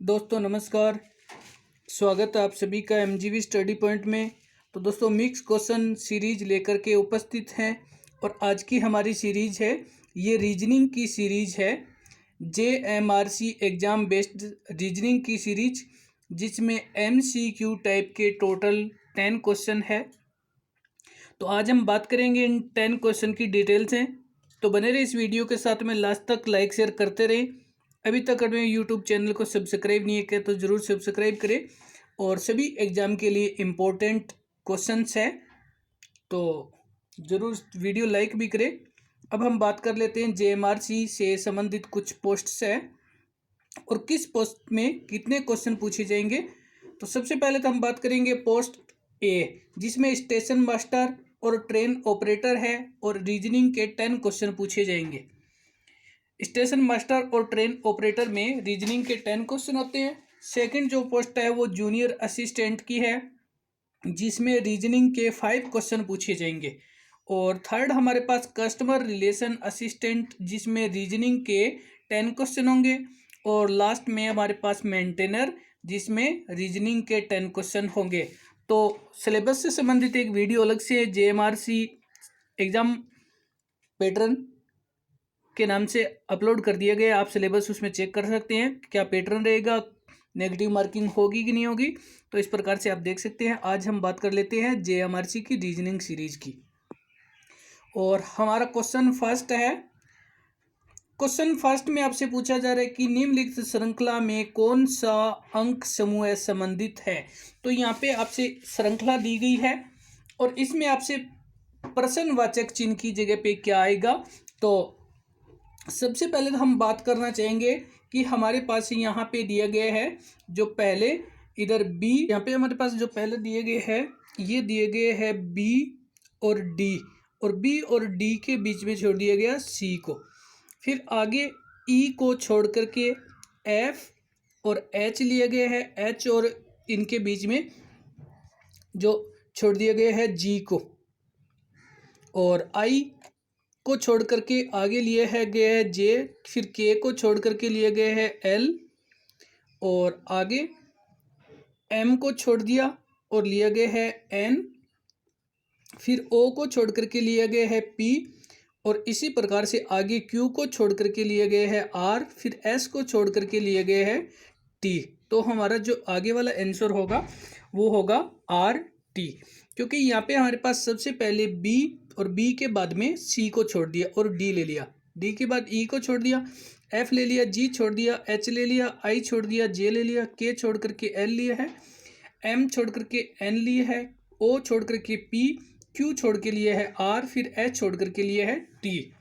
दोस्तों नमस्कार। स्वागत है आप सभी का एमजीवी स्टडी पॉइंट में। तो दोस्तों मिक्स क्वेश्चन सीरीज लेकर के उपस्थित हैं और आज की हमारी सीरीज है, ये रीजनिंग की सीरीज है, JMRC एग्ज़ाम बेस्ड रीजनिंग की सीरीज, जिसमें MCQ टाइप के टोटल 10 क्वेश्चन है। तो आज हम बात करेंगे इन 10 क्वेश्चन की डिटेल्स हैं। तो बने रहे इस वीडियो के साथ में, लास्ट तक लाइक शेयर करते रहे। अभी तक अपने यूट्यूब चैनल को सब्सक्राइब नहीं किया तो ज़रूर सब्सक्राइब करें। और सभी एग्ज़ाम के लिए इम्पोर्टेंट क्वेश्चंस है तो ज़रूर वीडियो लाइक भी करें। अब हम बात कर लेते हैं JMRC से संबंधित कुछ पोस्ट्स है और किस पोस्ट में कितने क्वेश्चन पूछे जाएंगे। तो सबसे पहले तो हम बात करेंगे पोस्ट ए, जिसमें स्टेशन मास्टर और ट्रेन ऑपरेटर है और रीजनिंग के 10 क्वेश्चन पूछे जाएंगे। स्टेशन मास्टर और ट्रेन ऑपरेटर में रीजनिंग के 10 क्वेश्चन होते हैं। सेकंड जो पोस्ट है वो जूनियर असिस्टेंट की है, जिसमें रीजनिंग के 5 क्वेश्चन पूछे जाएंगे। और थर्ड हमारे पास कस्टमर रिलेशन असिस्टेंट, जिसमें रीजनिंग के 10 क्वेश्चन होंगे। और लास्ट में हमारे पास मेंटेनर, जिसमें रीजनिंग के 10 क्वेश्चन होंगे। तो सिलेबस से संबंधित एक वीडियो अलग से JMRC एग्ज़ाम पैटर्न के नाम से अपलोड कर दिया गया, आप सिलेबस उसमें चेक कर सकते हैं क्या पैटर्न रहेगा, नेगेटिव मार्किंग होगी कि नहीं होगी। तो इस प्रकार से आप देख सकते हैं। आज हम बात कर लेते हैं JMRC की रीजनिंग सीरीज की। और हमारा क्वेश्चन फर्स्ट है। क्वेश्चन फर्स्ट में आपसे पूछा जा रहा है कि निम्नलिखित श्रृंखला में कौन सा अंक समूह संबंधित है। तो यहाँ पे आपसे श्रृंखला दी गई है और इसमें आपसे प्रश्नवाचक चिन्ह की जगह पे क्या आएगा। तो सबसे पहले तो हम बात करना चाहेंगे कि हमारे पास यहाँ पे दिया गया है जो पहले इधर बी, यहाँ पे हमारे पास जो पहले दिए गए हैं ये दिए गए हैं बी और डी, और बी और डी के बीच में छोड़ दिया गया सी को। फिर आगे ई को छोड़ करके एफ और एच लिए गए हैं, एच और इनके बीच में जो छोड़ दिया गया है जी को। और आई को छोड़ करके आगे लिए है गए है जे, फिर के को छोड़ करके लिए गए है एल, और आगे एम को छोड़ दिया और लिया गया है एन, फिर ओ को छोड़ करके लिया गया है पी, और इसी प्रकार से आगे क्यू को छोड़ करके लिए गए हैं आर, फिर एस को छोड़ करके लिए गए हैं टी। तो हमारा जो आगे वाला आंसर होगा वो होगा आर टी, क्योंकि यहाँ पे हमारे पास सबसे पहले बी और बी के बाद में सी को छोड़ दिया और डी ले लिया, डी के बाद ई को छोड़ दिया, एफ ले लिया, जी छोड़ दिया, एच ले लिया, आई छोड़ दिया, जे ले लिया, के छोड़ करके एल लिया है, एम छोड़ करके एन लिए है, ओ छोड़ करके पी, क्यू छोड़ के लिए है आर, फिर एच छोड़ करके लिए है टी।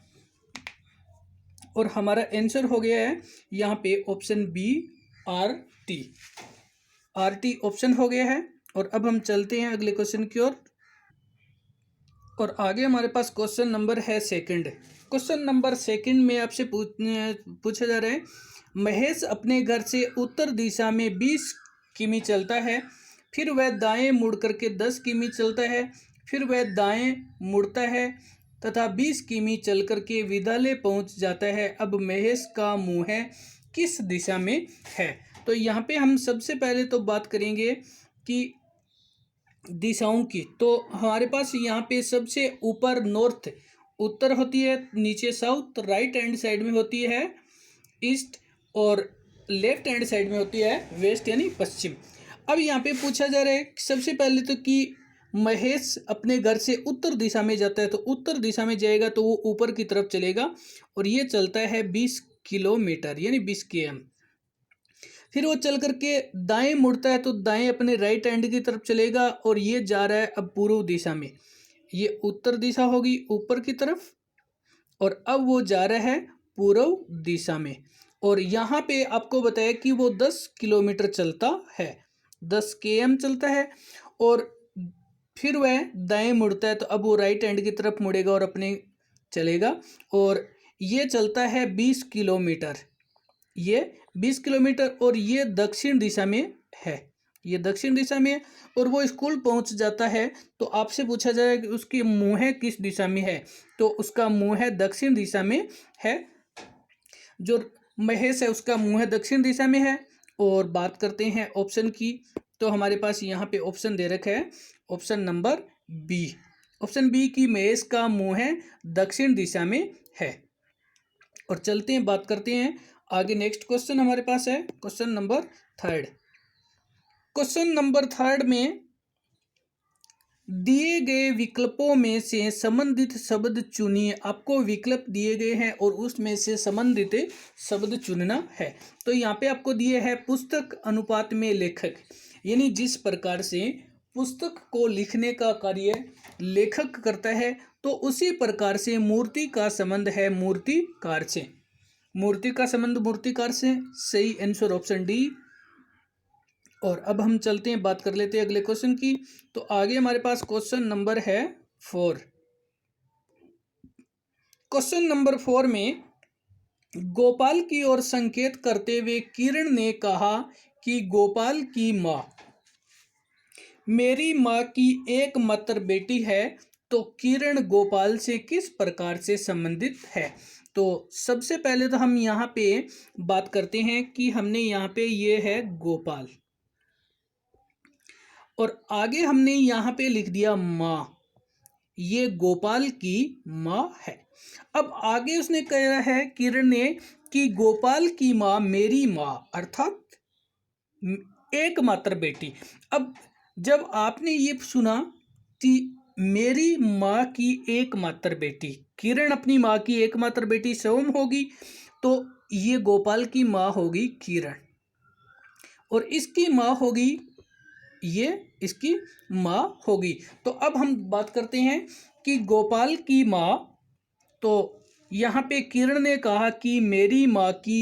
और हमारा आंसर हो गया है यहाँ पे option B R T. R T option हो गया है। और अब हम चलते हैं अगले क्वेश्चन की ओर। और आगे हमारे पास क्वेश्चन नंबर है सेकंड। क्वेश्चन नंबर सेकंड में आपसे पूछा जा रहा है, महेश अपने घर से उत्तर दिशा में 20 किमी चलता है, फिर वह दाएं मुड़ करके 10 किमी चलता है, फिर वह दाएं मुड़ता है तथा 20 किमी चल करके विद्यालय पहुंच जाता है। अब महेश का मुँह किस दिशा में है। तो यहाँ पे हम सबसे पहले तो बात करेंगे कि दिशाओं की। तो हमारे पास यहाँ पे सबसे ऊपर नॉर्थ उत्तर होती है, नीचे साउथ, राइट हैंड साइड में होती है ईस्ट, और लेफ्ट हैंड साइड में होती है वेस्ट यानी पश्चिम। अब यहाँ पे पूछा जा रहा है सबसे पहले तो कि महेश अपने घर से उत्तर दिशा में जाता है, तो उत्तर दिशा में जाएगा तो वो ऊपर की तरफ चलेगा और ये चलता है 20 किलोमीटर यानी 20 km। फिर वो चल करके दाएं मुड़ता है तो दाएं अपने राइट हैंड की तरफ चलेगा और ये जा रहा है अब पूर्व दिशा में, ये उत्तर दिशा होगी ऊपर की तरफ, और अब वो जा रहा है पूर्व दिशा में। और यहाँ पे आपको बताया कि वो 10 किलोमीटर चलता है, 10 km चलता है, और फिर वह दाएं मुड़ता है तो अब वो राइट हैंड की तरफ मुड़ेगा और अपने चलेगा, और ये चलता है 20 किलोमीटर, ये 20 किलोमीटर, और ये दक्षिण दिशा में है, ये दक्षिण दिशा में है। और वो स्कूल पहुंच जाता है तो आपसे पूछा जाएगा कि उसकी मुँह किस दिशा में है। तो उसका मुँह दक्षिण दिशा में है, जो महेश है उसका मुँह दक्षिण दिशा में है, और बात करते हैं ऑप्शन की, तो हमारे पास यहाँ पे ऑप्शन दे रखा है option number B. Option B की मेष का मुंह है दक्षिण दिशा में है। और चलते हैं बात करते हैं आगे। नेक्स्ट क्वेश्चन हमारे पास है question number third. Question number third में दिए गए विकल्पों में से संबंधित शब्द चुनिए। आपको विकल्प दिए गए हैं और उसमें से संबंधित शब्द चुनना है। तो यहाँ पे आपको दिए है पुस्तक अनुपात में लेखक, यानी जिस प्रकार से पुस्तक को लिखने का कार्य लेखक करता है तो उसी प्रकार से मूर्ति का संबंध है मूर्तिकार से। मूर्ति का संबंध मूर्तिकार से, सही आंसर ऑप्शन डी। और अब हम चलते हैं, बात कर लेते हैं अगले क्वेश्चन की। तो आगे हमारे पास क्वेश्चन नंबर है 4। क्वेश्चन नंबर 4 में गोपाल की ओर संकेत करते हुए किरण ने कहा कि गोपाल की माँ मेरी माँ की एकमात्र बेटी है। तो किरण गोपाल से किस प्रकार से संबंधित है? तो सबसे पहले तो हम यहाँ पे बात करते हैं कि हमने यहाँ पे ये है गोपाल, और आगे हमने यहाँ पे लिख दिया माँ, ये गोपाल की माँ है। अब आगे उसने कहा है किरण ने कि गोपाल की माँ मेरी माँ अर्थात एकमात्र बेटी। अब जब आपने ये सुना कि मेरी माँ की एकमात्र बेटी, किरण अपनी माँ की एकमात्र बेटी स्वयं होगी, तो ये गोपाल की माँ होगी किरण और इसकी माँ होगी, ये इसकी माँ होगी। तो अब हम बात करते हैं कि गोपाल की माँ, तो यहाँ पे किरण ने कहा कि मेरी माँ की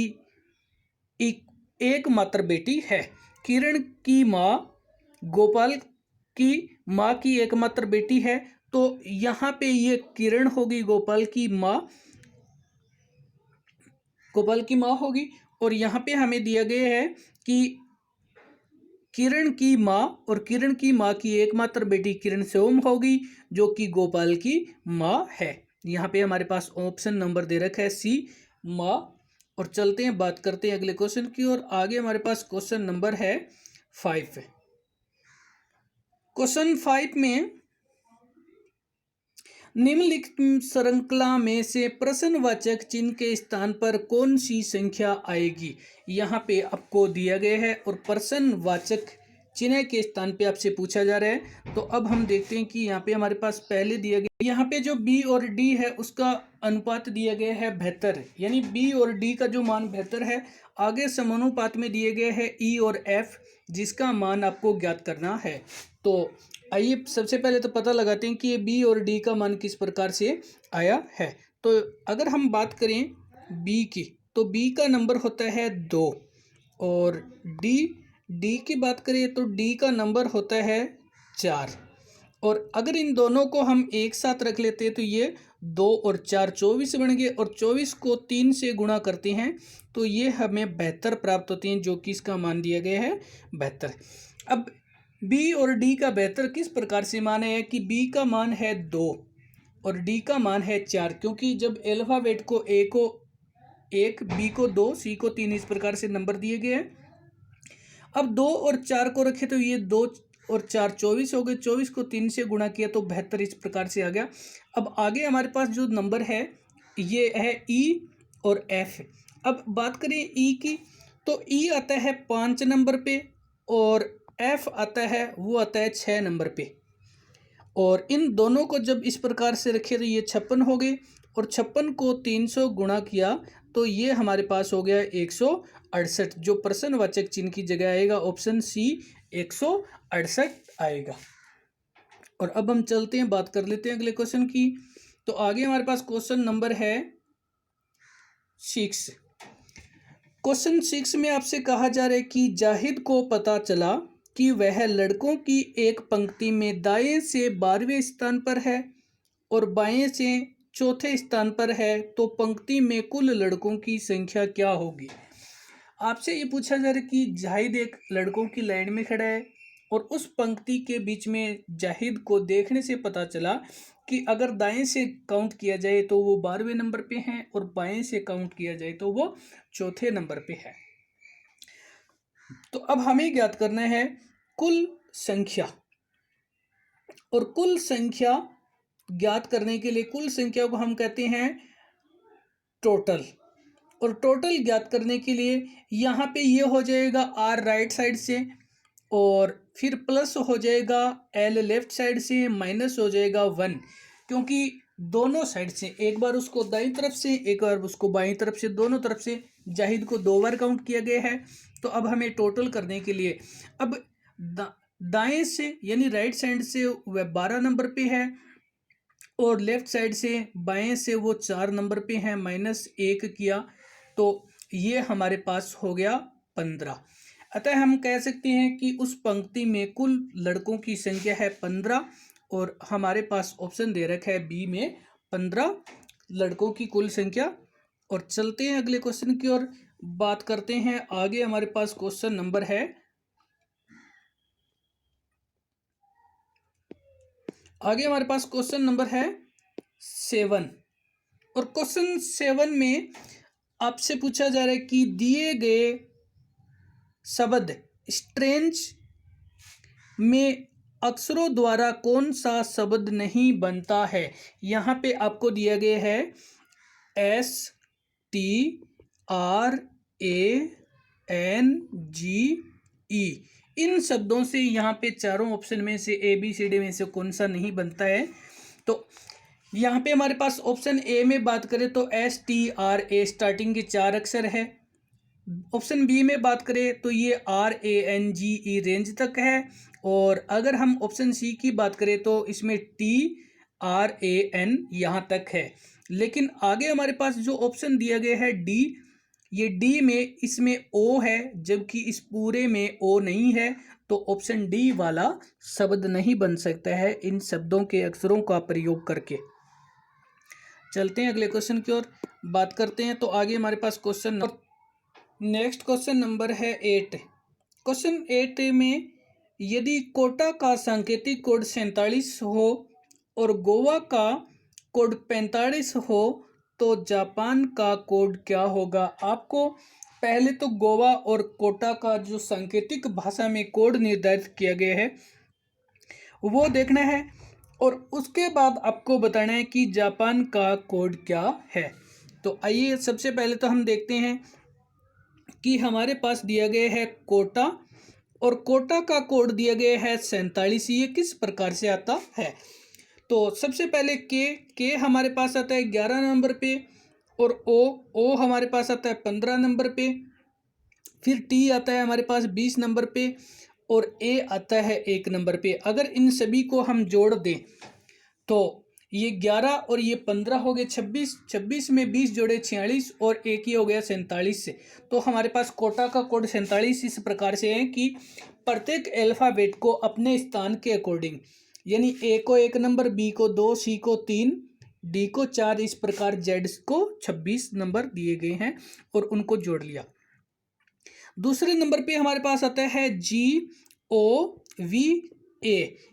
एकमात्र बेटी है। किरण की माँ गोपाल की माँ की एकमात्र बेटी है, तो यहाँ पे ये किरण होगी गोपाल की माँ, गोपाल की माँ होगी। और यहाँ पे हमें दिया गया है कि किरण की माँ और किरण की माँ की एकमात्र बेटी किरण स्वयं होगी जो कि गोपाल की माँ है। यहाँ पे हमारे पास ऑप्शन नंबर दे रखा है सी, माँ। और चलते हैं, बात करते हैं अगले क्वेश्चन की और आगे हमारे पास क्वेश्चन नंबर है 5। क्वेश्चन 5 में निम्नलिखित श्रृंखला में से प्रश्नवाचक चिन्ह के स्थान पर कौन सी संख्या आएगी? यहाँ पे आपको दिया गया है और प्रश्नवाचक चिन्ह के स्थान पे आपसे पूछा जा रहा है। तो अब हम देखते हैं कि यहाँ पे हमारे पास पहले दिया गया, यहाँ पे जो बी और डी है उसका अनुपात दिया गया है 72, यानी बी और डी का जो मान 72 है। आगे समानुपात में दिए गए हैं ई और एफ, जिसका मान आपको ज्ञात करना है। तो आइए सबसे पहले तो पता लगाते हैं कि ये बी और डी का मान किस प्रकार से आया है। तो अगर हम बात करें बी की, तो बी का नंबर होता है 2 और डी की बात करें तो डी का नंबर होता है 4। और अगर इन दोनों को हम एक साथ रख लेते हैं तो ये 2 और 4 24 बन गए, और 24 को 3 से गुणा करते हैं तो ये हमें 72 प्राप्त होती हैं, जो कि इसका मान दिया गया है 72। अब बी और डी का 72 किस प्रकार से मान है कि बी का मान है 2 और डी का मान है 4, क्योंकि जब अल्फाबेट को ए को 1, बी को 2, सी को 3 इस प्रकार से नंबर दिए गए हैं। अब 2 और 4 को रखे तो ये 2 और 4 24 हो गए, 24 को 3 से गुणा किया तो 72 इस प्रकार से आ गया। अब आगे हमारे पास जो नंबर है ये है ई और एफ। अब बात करें ई की, तो ई आता है 5 नंबर पे और एफ आता है, वो आता है 6 नंबर पे। और इन दोनों को जब इस प्रकार से रखे तो ये 56 हो गए, और 56 को 300 गुणा किया तो ये हमारे पास हो गया 168, जो प्रश्नवाचक चिन्ह की जगह आएगा ऑप्शन सी 168 आएगा। और अब हम चलते हैं, बात कर लेते हैं अगले क्वेश्चन की। तो आगे हमारे पास क्वेश्चन नंबर है 6। क्वेश्चन 6 में आपसे कहा जा रहा है कि जाहिद को पता चला कि वह लड़कों की एक पंक्ति में दाएं से 12वें स्थान पर है और बाएं से चौथे स्थान पर है, तो पंक्ति में कुल लड़कों की संख्या क्या होगी? आपसे ये पूछा जा रहा है कि जाहिद एक लड़कों की लाइन में खड़ा है और उस पंक्ति के बीच में जाहिद को देखने से पता चला कि अगर दाएं से काउंट किया जाए तो वो 12वें नंबर पे हैं और बाएं से काउंट किया जाए तो वो चौथे नंबर पे है। तो अब हमें ज्ञात करना है कुल संख्या, और कुल संख्या ज्ञात करने के लिए कुल संख्या को हम कहते हैं टोटल। और टोटल ज्ञात करने के लिए यहाँ पे ये हो जाएगा r राइट साइड से, और फिर प्लस हो जाएगा l लेफ्ट साइड से, माइनस हो जाएगा 1, क्योंकि दोनों साइड से, एक बार उसको दाईं तरफ से एक बार उसको बाईं तरफ से, दोनों तरफ से जाहिद को 2 बार काउंट किया गया है। तो अब हमें टोटल करने के लिए अब दाएं से यानी राइट साइड से वह 12 नंबर पे है, और लेफ्ट साइड से बाएं से वो 4 नंबर पे है, -1 किया तो ये हमारे पास हो गया 15। अतः हम कह सकते हैं कि उस पंक्ति में कुल लड़कों की संख्या है 15, और हमारे पास ऑप्शन दे रखा है बी में 15 लड़कों की कुल संख्या। और चलते हैं अगले क्वेश्चन की ओर, बात करते हैं आगे। हमारे पास क्वेश्चन नंबर है हमारे पास क्वेश्चन नंबर है 7, और क्वेश्चन 7 में आपसे पूछा जा रहा है कि दिए गए शब्द स्ट्रेंज में अक्षरों द्वारा कौन सा शब्द नहीं बनता है। यहाँ पे आपको दिया गया है STRANGE। इन शब्दों से यहाँ पे चारों ऑप्शन में से ABCD में से कौन सा नहीं बनता है। तो यहाँ पे हमारे पास ऑप्शन ए में बात करें तो STRA स्टार्टिंग के 4 अक्षर है। ऑप्शन बी में बात करें तो ये RANGE रेंज तक है, और अगर हम ऑप्शन सी की बात करें तो इसमें TRAN यहाँ तक है। लेकिन आगे हमारे पास जो ऑप्शन दिया गया है डी, ये डी में इसमें ओ है, जबकि इस पूरे में ओ नहीं है, तो ऑप्शन डी वाला शब्द नहीं बन सकता है इन शब्दों के अक्षरों का प्रयोग करके। चलते हैं अगले क्वेश्चन की ओर, बात करते हैं। तो आगे हमारे पास नेक्स्ट क्वेश्चन नंबर है 8। क्वेश्चन 8 में यदि कोटा का सांकेतिक कोड 47 हो और गोवा का कोड 45 हो तो जापान का कोड क्या होगा। आपको पहले तो गोवा और कोटा का जो सांकेतिक भाषा में कोड निर्धारित किया गया है वो देखना है, और उसके बाद आपको बताना है कि जापान का कोड क्या है। तो आइए सबसे पहले तो हम देखते हैं कि हमारे पास दिया गया है कोटा, और कोटा का कोड दिया गया है 47। ये किस प्रकार से आता है। तो सबसे पहले के हमारे पास आता है 11 नंबर पे, और ओ हमारे पास आता है 15 नंबर पे, फिर टी आता है हमारे पास 20 नंबर पे, और ए आता है 1 नंबर पे। अगर इन सभी को हम जोड़ दें तो ये 11 और ये 15 हो गए 26, 26 में 20 जोड़े 46, और एक ही हो गया 47 से। तो हमारे पास कोटा का कोड 47 इस प्रकार से है कि प्रत्येक अल्फाबेट को अपने स्थान के अकॉर्डिंग, यानी ए को 1 नंबर, बी को 2, सी को 3, डी को 4, इस प्रकार जेड को 26 नंबर दिए गए हैं और उनको जोड़ लिया। दूसरे नंबर पे हमारे पास आता है GOVA,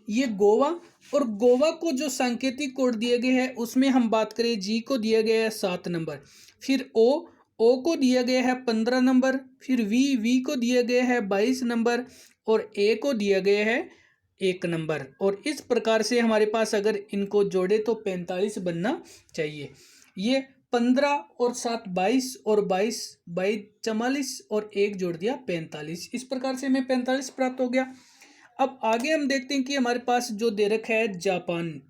ये गोवा, और गोवा को जो सांकेतिक कोड दिए गए हैं उसमें हम बात करें जी को दिया गया है 7 नंबर, फिर ओ को दिया गया है 15 नंबर, फिर वी को दिया गया है 22 नंबर, और ए को दिया गया है 1 नंबर। और इस प्रकार से हमारे पास अगर इनको जोड़े तो 45 बनना चाहिए। ये 15 और 7 22, और 22 44, और 1 जोड़ दिया 45, इस प्रकार से हमें 45 प्राप्त हो गया। अब आगे हम देखते हैं कि हमारे पास जो दे रखा है जापान,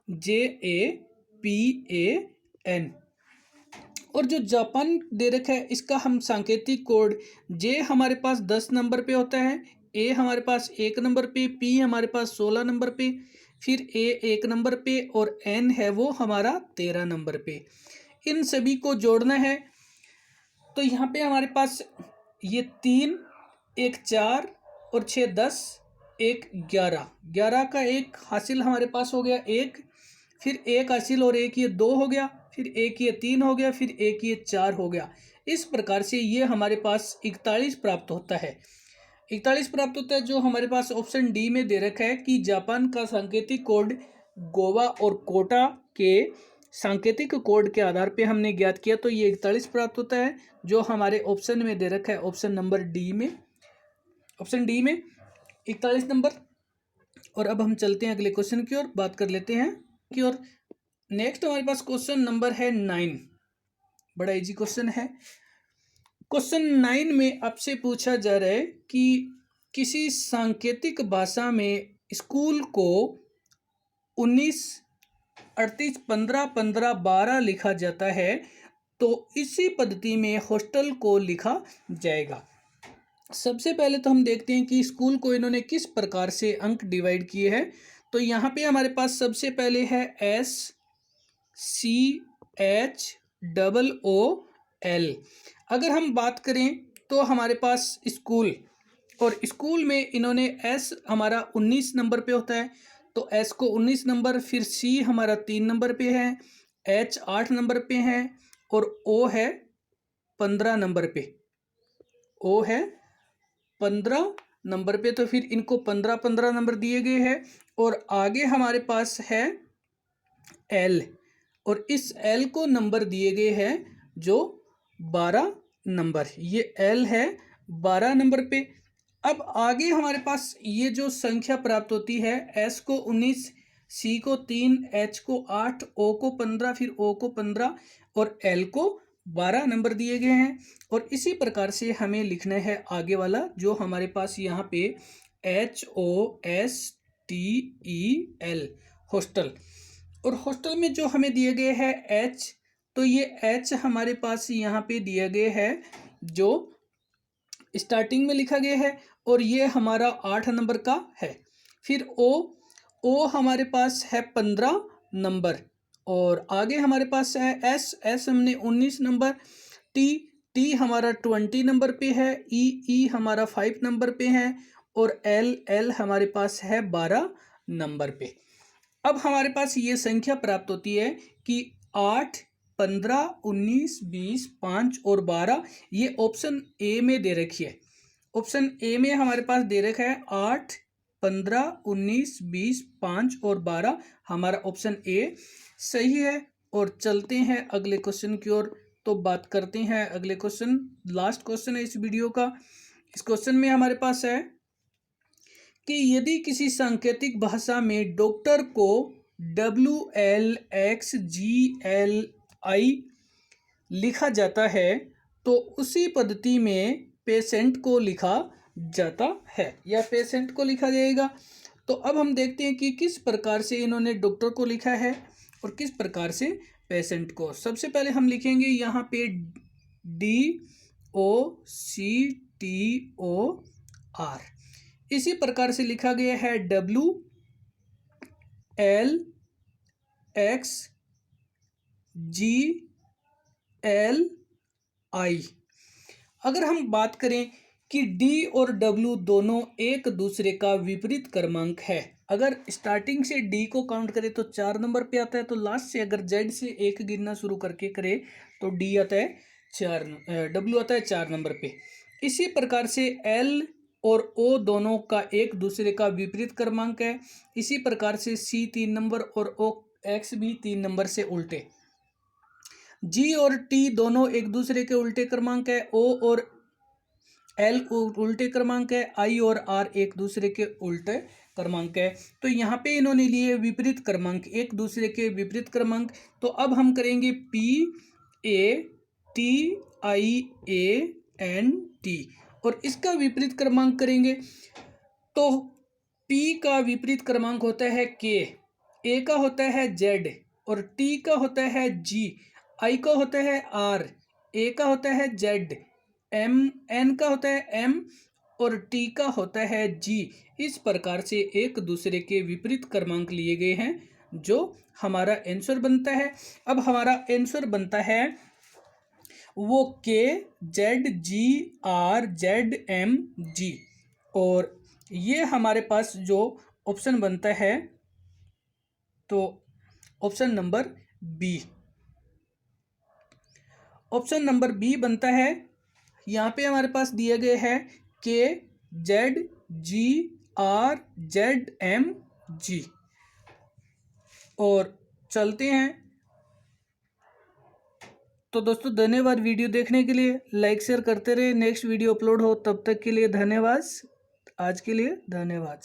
JAPAN, और जो जापान दे रखा है इसका हम सांकेतिक कोड जे हमारे पास 10 नंबर पे होता है, ए हमारे पास 1 नंबर पे, पी हमारे पास 16 नंबर पे, फिर ए 1 नंबर पे, और एन है वो हमारा 13 नंबर पे। इन सभी को जोड़ना है तो यहाँ पे हमारे पास ये 3, 1 4, और 6 10, 1 11, 11 का 1 हासिल हमारे पास हो गया 1, फिर 1 हासिल और 1 ये 2 हो गया, फिर 1 ये 3 हो गया, फिर 1 ये 4 हो गया। इस प्रकार से ये हमारे पास 41 प्राप्त होता है। 41 प्राप्त होता है जो हमारे पास ऑप्शन डी में दे रखा है कि जापान का सांकेतिक कोड गोवा और कोटा के सांकेतिक कोड के आधार पे हमने ज्ञात किया, तो ये 41 प्राप्त होता है जो हमारे ऑप्शन में दे रखा है, ऑप्शन नंबर डी में। ऑप्शन डी में 41 नंबर। और अब हम चलते हैं अगले क्वेश्चन की ओर, बात कर लेते हैं की ओर। नेक्स्ट हमारे पास क्वेश्चन नंबर है 9। बड़ा इजी क्वेश्चन है। क्वेश्चन 9 में आपसे पूछा जा रहा है कि किसी सांकेतिक भाषा में स्कूल को 19, 38, 15, 15, 12 लिखा जाता है, तो इसी पद्धति में हॉस्टल को लिखा जाएगा। सबसे पहले तो हम देखते हैं कि स्कूल को इन्होंने किस प्रकार से अंक डिवाइड किए हैं। तो यहाँ पे हमारे पास सबसे पहले है SCHOOL। अगर हम बात करें तो हमारे पास स्कूल, और स्कूल में इन्होंने S हमारा 19 नंबर पे होता है, तो S को 19 नंबर, फिर C हमारा 3 नंबर पे है, H 8 नंबर पे है, और O है 15 नंबर पे। O है 15 नंबर पे, तो फिर इनको 15-15 नंबर दिए गए हैं। और आगे हमारे पास है L, और इस L को नंबर दिए गए हैं जो 12 नंबर, ये L है 12 नंबर पे। अब आगे हमारे पास ये जो संख्या प्राप्त होती है, S को 19, C को 3, H को 8, O को 15, फिर O को 15 और L को 12 नंबर दिए गए हैं। और इसी प्रकार से हमें लिखना है आगे वाला, जो हमारे पास यहाँ पे HOSTEL, हॉस्टल। और हॉस्टल में जो हमें दिए गए हैं H, तो ये H हमारे पास यहाँ पे दिया गया है जो स्टार्टिंग में लिखा गया है, और ये हमारा 8 नंबर का है। फिर O हमारे पास है 15 नंबर, और आगे हमारे पास है S हमने 19 नंबर, T हमारा 20 नंबर पे है, E हमारा 5 नंबर पे है, और L हमारे पास है 12 नंबर पे। अब हमारे पास ये संख्या प्राप्त होती है कि 8, 15, 19, 20, 5 और 12, ये ऑप्शन ए में दे रखी है। ऑप्शन ए में हमारे पास दे रखा है 8, 15, 19, 20, 5 और 12, हमारा ऑप्शन ए सही है। और चलते हैं अगले क्वेश्चन की ओर, तो बात करते हैं अगले क्वेश्चन, लास्ट क्वेश्चन है इस वीडियो का। इस क्वेश्चन में हमारे पास है कि यदि किसी सांकेतिक भाषा में डॉक्टर को WLXGLI लिखा जाता है, तो उसी पद्धति में पेशेंट को लिखा जाता है, या पेशेंट को लिखा जाएगा। तो अब हम देखते हैं कि किस प्रकार से इन्होंने डॉक्टर को लिखा है और किस प्रकार से पेशेंट को। सबसे पहले हम लिखेंगे यहाँ पे DOCTOR, इसी प्रकार से लिखा गया है WLXGLI। अगर हम बात करें कि D और W दोनों एक दूसरे का विपरीत क्रमांक है, अगर स्टार्टिंग से D को काउंट करें तो 4 नंबर पे आता है, तो लास्ट से अगर Z से 1 गिनना शुरू करके करें तो D आता है 4, W आता है 4 नंबर पे। इसी प्रकार से L और O दोनों का एक दूसरे का विपरीत क्रमांक है। इसी प्रकार से C 3 नंबर और OX भी 3 नंबर से उल्टे। G और T दोनों एक दूसरे के उल्टे क्रमांक है। O और L उल्टे क्रमांक है। I और R एक दूसरे के उल्टे क्रमांक है। तो यहाँ पे इन्होंने लिए विपरीत क्रमांक, एक दूसरे के विपरीत क्रमांक। तो अब हम करेंगे PATIANT और इसका विपरीत क्रमांक करेंगे। तो P का विपरीत क्रमांक होता है K, A का होता है Z, और T का होता है G, I का होता है R, A का होता है Z, N का होता है M और T का होता है G। इस प्रकार से एक दूसरे के विपरीत क्रमांक लिए गए हैं, जो हमारा आंसर बनता है। अब हमारा आंसर बनता है वो KZGRZMG, और ये हमारे पास जो ऑप्शन बनता है, तो option number B, option number B बनता है। यहाँ पे हमारे पास दिया गया है KZGRZMG। और चलते हैं। तो दोस्तों धन्यवाद वीडियो देखने के लिए, लाइक शेयर करते रहे। नेक्स्ट वीडियो अपलोड हो तब तक के लिए धन्यवाद। आज के लिए धन्यवाद।